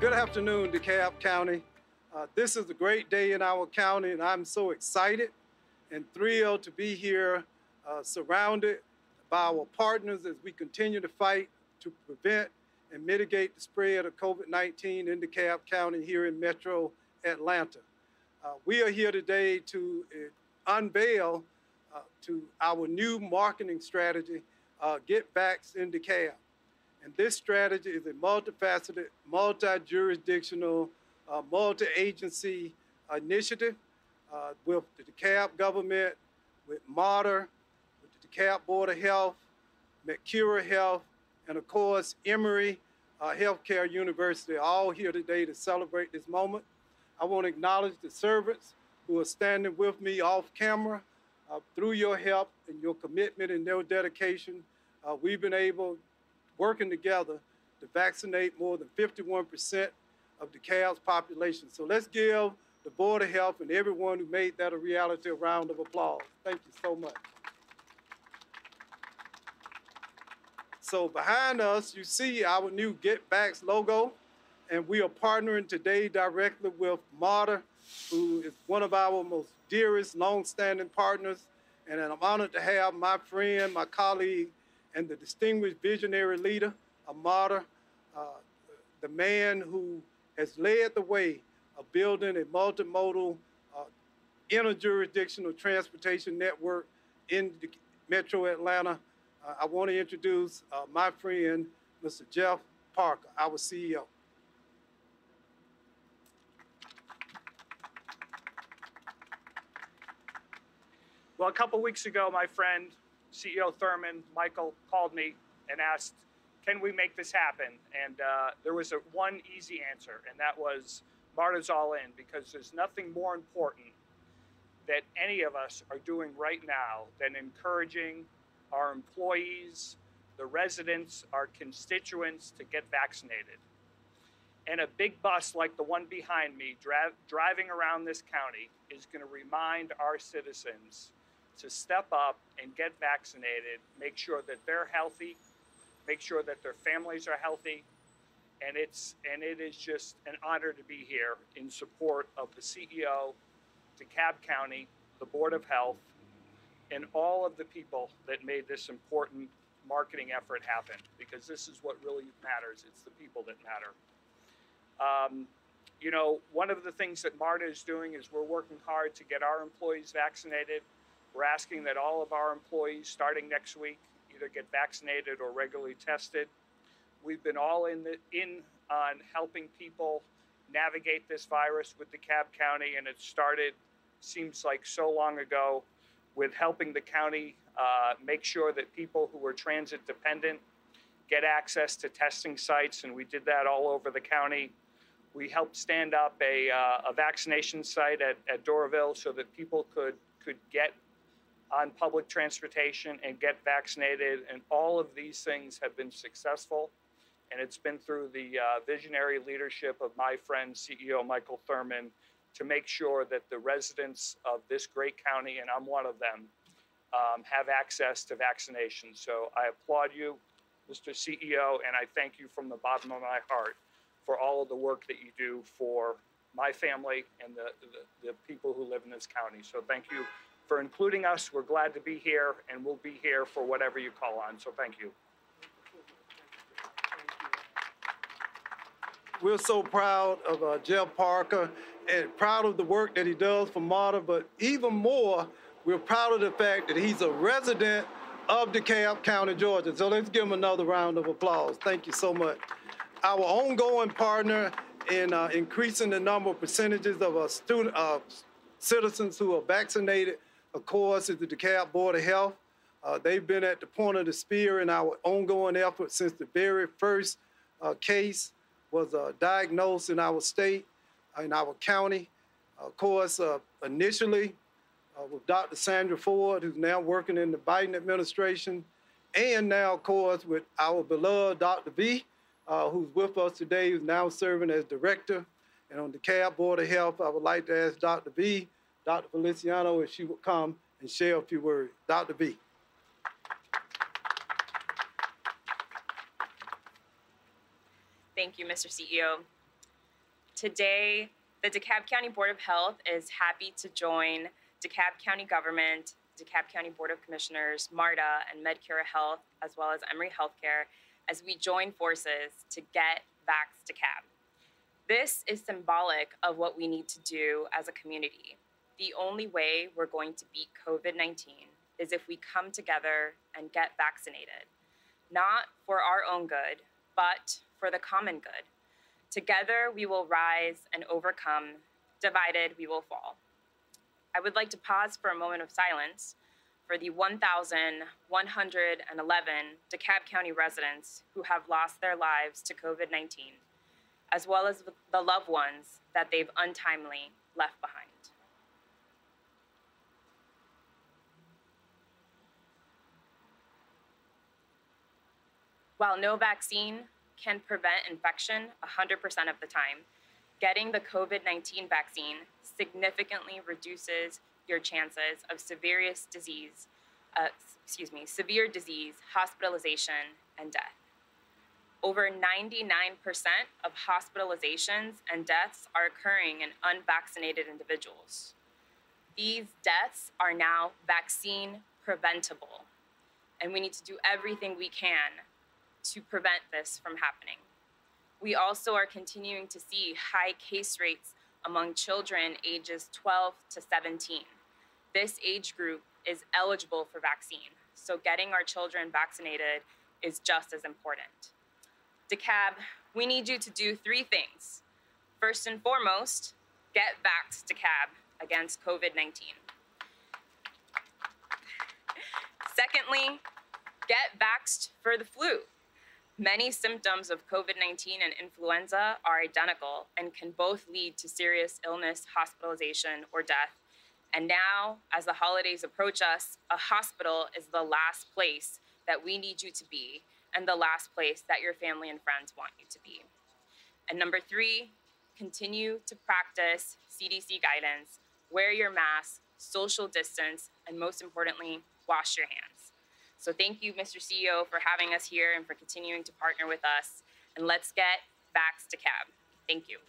Good afternoon, DeKalb County. This is a great day in our county, and I'm so excited and thrilled to be here surrounded by our partners as we continue to fight to prevent and mitigate the spread of COVID-19 in DeKalb County here in Metro Atlanta. We are here today to unveil to our new marketing strategy, Get Vaxxed in DeKalb. And this strategy is a multifaceted, multi-jurisdictional, multi-agency initiative with the DeKalb government, with MARTA, with the DeKalb Board of Health, Decatur Health, and of course, Emory Healthcare University, all here today to celebrate this moment. I want to acknowledge the servants who are standing with me off camera. Through your help and your commitment and your dedication, we've been able, working together, to vaccinate more than 51% of DeKalb's population. So let's give the Board of Health and everyone who made that a reality a round of applause. Thank you so much. So behind us, you see our new Get Vaxxed logo, and we are partnering today directly with MARTA, who is one of our most dearest, long-standing partners, and I'm honored to have my friend, my colleague, and the distinguished visionary leader of MARTA, the man who has led the way of building a multimodal, interjurisdictional transportation network in Metro Atlanta. I want to introduce my friend, Mr. Jeff Parker, our CEO. Well, a couple weeks ago, my friend, CEO Thurman, Michael, called me and asked, can we make this happen? And there was one easy answer, and that was MARTA's all in, because there's nothing more important that any of us are doing right now than encouraging our employees, the residents, our constituents to get vaccinated. And a big bus like the one behind me driving around this county is going to remind our citizens to step up and get vaccinated, make sure that they're healthy, make sure that their families are healthy. And it is just an honor to be here in support of the CEO, DeKalb County, the Board of Health, and all of the people that made this important marketing effort happen, because this is what really matters. It's the people that matter. You know, one of the things that MARTA is doing is we're working hard to get our employees vaccinated. We're asking that all of our employees, starting next week, either get vaccinated or regularly tested. We've been all in on helping people navigate this virus with DeKalb County, and it started, seems like so long ago, with helping the county make sure that people who were transit dependent get access to testing sites, and we did that all over the county. We helped stand up a vaccination site at Doraville so that people could get on public transportation and get vaccinated, and all of these things have been successful. And it's been through the visionary leadership of my friend, CEO Michael Thurman, to make sure that the residents of this great county, and I'm one of them, have access to vaccination. So I applaud you, Mr. CEO, and I thank you from the bottom of my heart for all of the work that you do for my family and the people who live in this county. So thank you for including us. We're glad to be here, and we'll be here for whatever you call on. So thank you. We're so proud of Jeff Parker and proud of the work that he does for MARTA, but even more, we're proud of the fact that he's a resident of DeKalb County, Georgia. So let's give him another round of applause. Thank you so much. Our ongoing partner in increasing the number of percentages of citizens who are vaccinated, of course, is the DeKalb Board of Health. They've been at the point of the spear in our ongoing effort since the very first case was diagnosed in our state, in our county. Of course, initially with Dr. Sandra Ford, who's now working in the Biden administration, and now, of course, with our beloved Dr. V, who's with us today, who's now serving as director. And on the DeKalb Board of Health, I would like to ask Dr. V, Dr. Feliciano, if she would come and share a few words. Dr. V. Thank you, Mr. CEO. Today, the DeKalb County Board of Health is happy to join DeKalb County Government, DeKalb County Board of Commissioners, MARTA, and Medcura Health, as well as Emory Healthcare, as we join forces to get Vaxxed DeKalb. This is symbolic of what we need to do as a community. The only way we're going to beat COVID-19 is if we come together and get vaccinated, not for our own good, but for the common good. Together, we will rise and overcome. Divided, we will fall. I would like to pause for a moment of silence for the 1,111 DeKalb County residents who have lost their lives to COVID-19, as well as the loved ones that they've untimely left behind. While no vaccine can prevent infection 100% of the time, getting the COVID-19 vaccine significantly reduces your chances of severe disease, hospitalization, and death. Over 99% of hospitalizations and deaths are occurring in unvaccinated individuals. These deaths are now vaccine preventable, and we need to do everything we can to prevent this from happening. We also are continuing to see high case rates among children ages 12 to 17. This age group is eligible for vaccine, so getting our children vaccinated is just as important. DeKalb, we need you to do 3 things. First and foremost, get Vaxxed DeKalb against COVID-19. Secondly, get vaxxed for the flu. Many symptoms of COVID-19 and influenza are identical and can both lead to serious illness, hospitalization, or death. And now, as the holidays approach us, a hospital is the last place that we need you to be and the last place that your family and friends want you to be. And number 3, continue to practice CDC guidance, wear your mask, social distance, and most importantly, wash your hands. So thank you, Mr. CEO, for having us here and for continuing to partner with us. And let's get Vaxxed DeKalb. Thank you.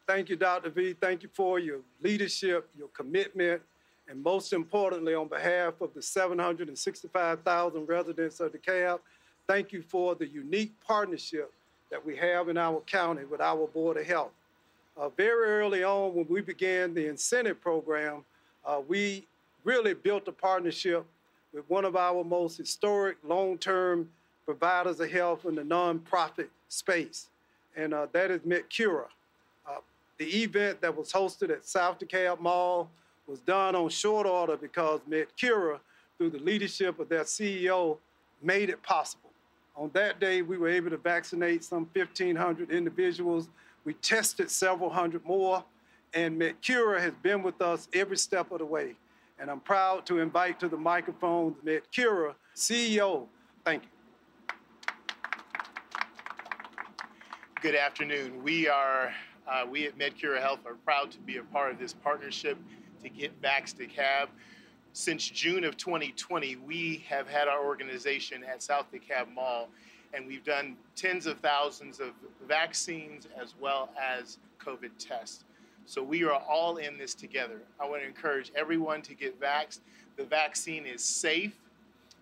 Thank you, Dr. V. Thank you for your leadership, your commitment, and most importantly, on behalf of the 765,000 residents of DeKalb, thank you for the unique partnership that we have in our county with our Board of Health. Very early on, when we began the incentive program, we really built a partnership with one of our most historic long-term providers of health in the nonprofit space, and that is Medcura. The event that was hosted at South DeKalb Mall was done on short order because Medcura, through the leadership of their CEO, made it possible. On that day, we were able to vaccinate some 1,500 individuals. We tested several hundred more, and Medcura has been with us every step of the way. And I'm proud to invite to the microphone Medcura CEO. Thank you. Good afternoon. We at Medcura Health are proud to be a part of this partnership to get Vaxxed DeKalb. Since June of 2020, we have had our organization at South DeKalb Mall, and we've done tens of thousands of vaccines as well as COVID tests. So we are all in this together. I want to encourage everyone to get vaxxed. The vaccine is safe.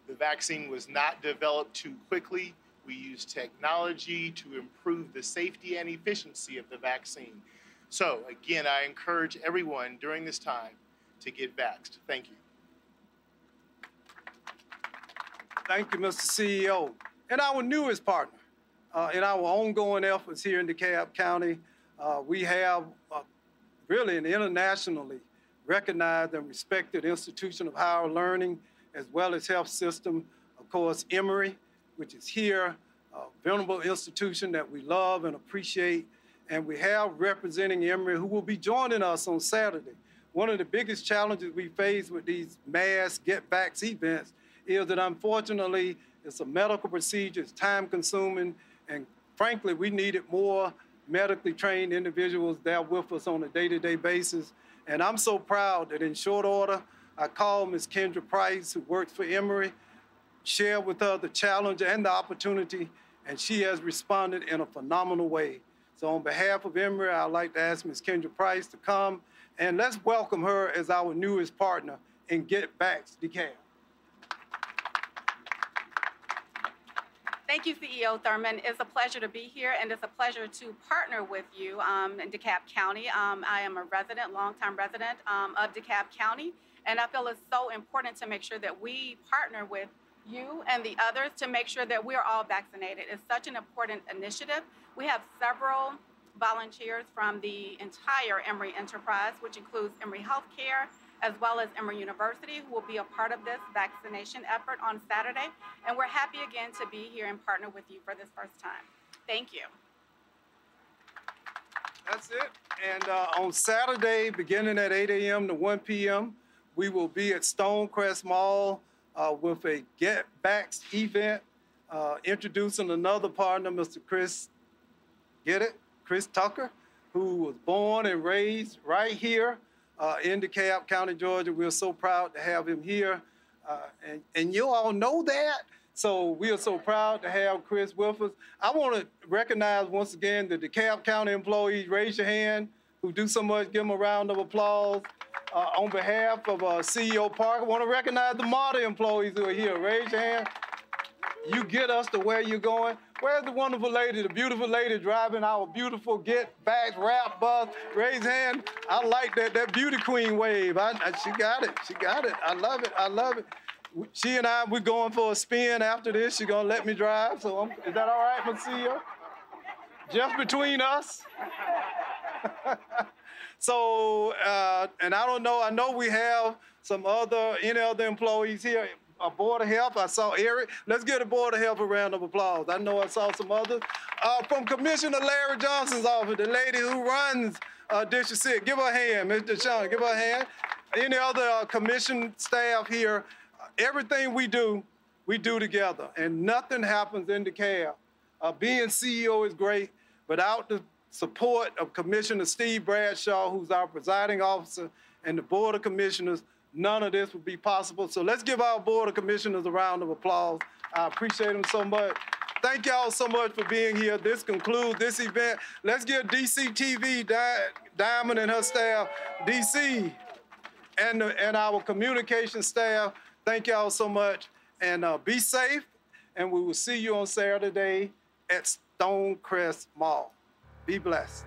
The vaccine was not developed too quickly. We use technology to improve the safety and efficiency of the vaccine. So again, I encourage everyone during this time to get vaxxed. Thank you. Thank you, Mr. CEO. And our newest partner in our ongoing efforts here in DeKalb County, we have really an internationally recognized and respected institution of higher learning as well as health system, of course, Emory, which is here, a venerable institution that we love and appreciate. And we have representing Emory who will be joining us on Saturday. One of the biggest challenges we face with these mass get vax events is that unfortunately it's a medical procedure, it's time consuming, and frankly, we needed more medically trained individuals there with us on a day-to-day basis. And I'm so proud that in short order, I called Ms. Kendra Price, who works for Emory, share with her the challenge and the opportunity, and she has responded in a phenomenal way. So on behalf of Emory, I'd like to ask Ms. Kendra Price to come, and let's welcome her as our newest partner in Get Vaxxed DeKalb. Thank you, CEO Thurman. It's a pleasure to be here, and it's a pleasure to partner with you in DeKalb County. I am a resident, longtime resident of DeKalb County, and I feel it's so important to make sure that we partner with you and the others to make sure that we're all vaccinated. It's such an important initiative. We have several volunteers from the entire Emory enterprise, which includes Emory Healthcare, as well as Emory University, who will be a part of this vaccination effort on Saturday. And we're happy again to be here and partner with you for this first time. Thank you. That's it. And on Saturday, beginning at 8 a.m. to 1 p.m., we will be at Stonecrest Mall with a Get Vaxxed event, introducing another partner, Mr. Chris Tucker, who was born and raised right here in DeKalb County, Georgia. We're so proud to have him here. And you all know that. So we are so proud to have Chris with us. I want to recognize once again the DeKalb County employees. Raise your hand who do so much. Give them a round of applause. On behalf of CEO Parker, I want to recognize the MARTA employees who are here. Raise your hand. You get us to where you're going. Where's the wonderful lady, the beautiful lady driving our beautiful Get Vaxxed wrap bus? Raise hand. I like that beauty queen wave. She got it. She got it. I love it. I love it. She and I, we're going for a spin after this. She's going to let me drive. So is that all right, Monsieur? Just between us? So, and I don't know, I know we have any other employees here. A Board of Health, I saw Eric. Let's give the Board of Health a round of applause. I know I saw some others. From Commissioner Larry Johnson's office, the lady who runs District 6. Give her a hand, Ms. DeShawn, give her a hand. Any other commission staff here, everything we do together, and nothing happens in DeKalb. Being CEO is great, but without the support of Commissioner Steve Bradshaw, who's our presiding officer, and the Board of Commissioners, none of this would be possible. So let's give our Board of Commissioners a round of applause. I appreciate them so much. Thank y'all so much for being here. This concludes this event. Let's give DCTV, Diamond and her staff, DC, and our communication staff, thank y'all so much. And be safe, and we will see you on Saturday at Stonecrest Mall. Be blessed.